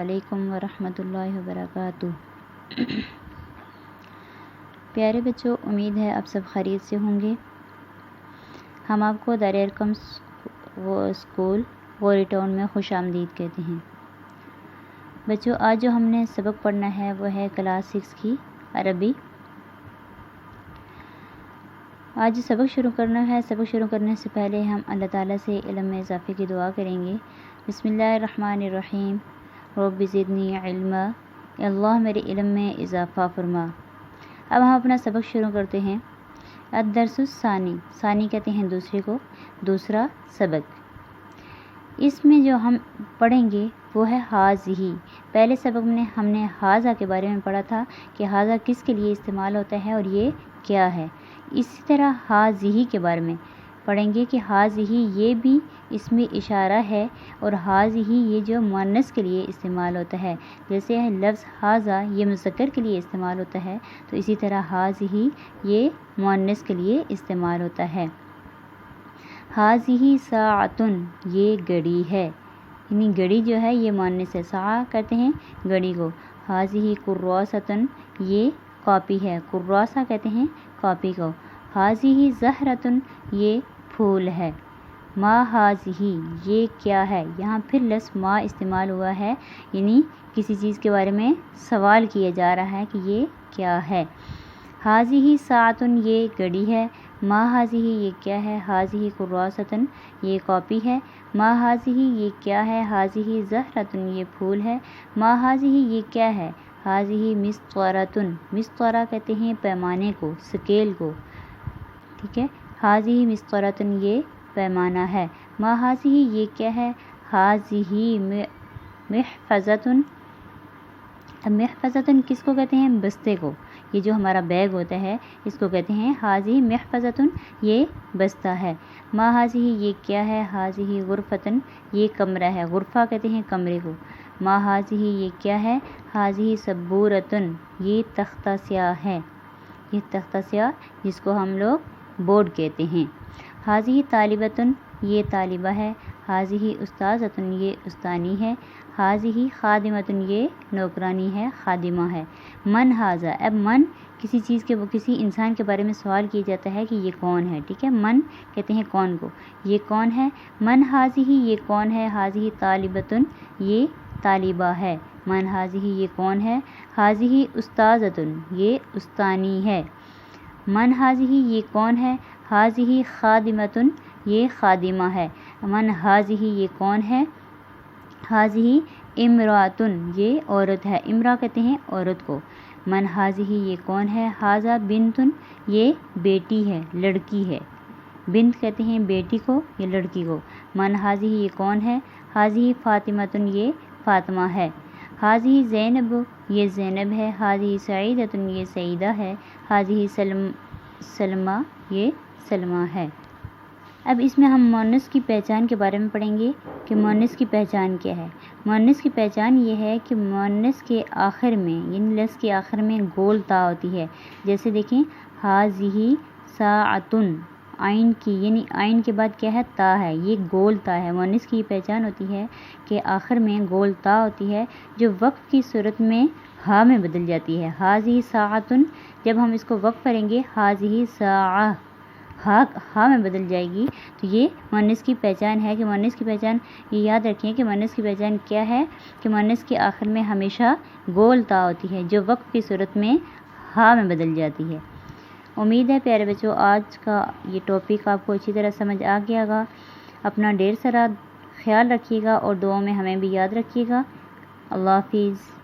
علیکم ورحمۃ اللہ وبرکاتہ۔ پیارے بچوں، امید ہے آپ سب خیریت سے ہوں گے۔ ہم آپ کو دار ارقم اسکول غوری ٹاؤن میں خوش آمدید کہتے ہیں۔ بچوں، آج جو ہم نے سبق پڑھنا ہے وہ ہے کلاس 6 کی عربی۔ آج سبق شروع کرنا ہے۔ سبق شروع کرنے سے پہلے ہم اللہ تعالیٰ سے علم میں اضافے کی دعا کریں گے۔ بسم اللہ الرحمن الرحیم، رب زدنی علما، اے اللہ میرے علم میں اضافہ فرما۔ اب ہم اپنا سبق شروع کرتے ہیں۔ الدرس الثانی، ثانی کہتے ہیں دوسرے کو، دوسرا سبق۔ اس میں جو ہم پڑھیں گے وہ ہے حاذہ۔ پہلے سبق میں ہم نے حاذہ کے بارے میں پڑھا تھا کہ حاذہ کس کے لیے استعمال ہوتا ہے اور یہ کیا ہے۔ اسی طرح حاذہ کے بارے میں پڑھیں گے کہ حاذہ یہ بھی اس میں اشارہ ہے، اور حاذہ یہ جو مؤنث کے لیے استعمال ہوتا ہے، جیسے لفظ حاذہ یہ مذکر کے لیے استعمال ہوتا ہے، تو اسی طرح حاذہ یہ مؤنث کے لیے استعمال ہوتا ہے۔ حاذہ ساعۃ، یہ گھڑی ہے، یعنی گھڑی جو ہے یہ مؤنث ہے، ساعہ کہتے ہیں گھڑی کو۔ حاذہ کراسۃ، یہ کاپی ہے، کراسہ کہتے ہیں کاپی کو۔ حاذہ زہرۃ، یہ پھول ہے۔ ما حاذہ، یہ کیا ہے، یہاں پھر لفظ ما استعمال ہوا ہے، یعنی کسی چیز کے بارے میں سوال کیا جا رہا ہے کہ یہ کیا ہے۔ حاذہ ساعۃ، یہ گھڑی ہے۔ ما حاذہ، یہ کیا ہے، حاذہ کراسۃ، یہ کاپی ہے۔ ما حاذہ، یہ کیا ہے، حاذہ زہرۃ، یہ پھول ہے۔ ما حاذہ، یہ کیا ہے، حاذہ مسطرۃ، مسطرہ کہتے ہیں پیمانے کو، سکیل کو، ٹھیک ہے۔ حاذہ مسطرۃ، یہ پیمانہ ہے۔ ما حاذہ، یہ کیا ہے، حاذہ محفظۃ، محفظۃ کس کو کہتے ہیں، بستے کو، یہ جو ہمارا بیگ ہوتا ہے اس کو کہتے ہیں حاذہ محفظۃ، یہ بستہ ہے۔ ما حاذہ، یہ کیا ہے، حاذہ غرفۃ، یہ کمرہ ہے، غرفہ کہتے ہیں کمرے کو۔ ما حاذہ، یہ کیا ہے، حاذہ سبورۃ، یہ تختہ سیاہ ہے، یہ تختہ سیاہ جس کو ہم لوگ بورڈ کہتے ہیں۔ حاذہ طالبۃ، یہ طالبہ ہے۔ حاذہ استاذۃ، یہ استانی ہے۔ حاذہ خادمۃ، یہ نوکرانی ہے، خادمہ ہے۔ من حاذہ، اب من کسی چیز کے، کسی انسان کے بارے میں سوال کیا جاتا ہے کہ یہ کون ہے، ٹھیک ہے۔ من کہتے ہیں کون کو، یہ کون ہے۔ من حاذہ، یہ کون ہے، حاذہ طالبۃ، یہ طالبہ ہے۔ من حاذہ، یہ کون ہے، حاذہ استاذۃ، یہ استانی ہے۔ من حاذہ، یہ کون ہے، حاذہ خادمۃ، یہ خادمہ ہے۔ من حاذہ، یہ کون ہے، حاذہ امرأۃ، یہ عورت ہے، امرأہ کہتے ہیں عورت کو۔ من حاذہ، یہ کون ہے، حاذہ بنت، یہ بیٹی ہے، لڑکی ہے، بنت کہتے ہیں بیٹی کو یا لڑکی کو۔ من حاذہ، یہ کون ہے، حاذہ فاطمۃ، یہ فاطمہ ہے۔ حاذہ زینب، یہ زینب ہے۔ حاذہ سعیدۃ، یہ سعیدہ ہے۔ حاذہ سلمہ، یہ سلمہ ہے۔ اب اس میں ہم مؤنث کی پہچان کے بارے میں پڑھیں گے کہ مؤنث کی پہچان کیا ہے۔ مؤنث کی پہچان یہ ہے کہ مؤنث کے آخر میں، یعنی لفظ کے آخر میں گول تا ہوتی ہے۔ جیسے دیکھیں حاذہ ساعۃ، عین کی، یعنی عین کے بعد کیا ہے، تا ہے، یہ گول تا ہے۔ مؤنث کی یہ پہچان ہوتی ہے کہ آخر میں گول تا ہوتی ہے جو وقف کی صورت میں ہا میں بدل جاتی ہے۔ حاذہ ساعۃ، جب ہم اس کو وقف کریں گے حاذہ ساعہ، ہا میں بدل جائے گی، تو یہ مؤنث کی پہچان ہے۔ کہ مؤنث کی پہچان، یہ یاد رکھیں کہ مؤنث کی پہچان کیا ہے، کہ مؤنث کے آخر میں ہمیشہ گول تا ہوتی ہے جو وقف کی صورت میں ہا میں بدل جاتی ہے۔ امید ہے پیارے بچوں آج کا یہ ٹاپک آپ کو اچھی طرح سمجھ آ گیا گا۔ اپنا ڈھیر سارا خیال رکھیے گا اور دعاؤں میں ہمیں بھی یاد رکھیے گا۔ اللہ حافظ۔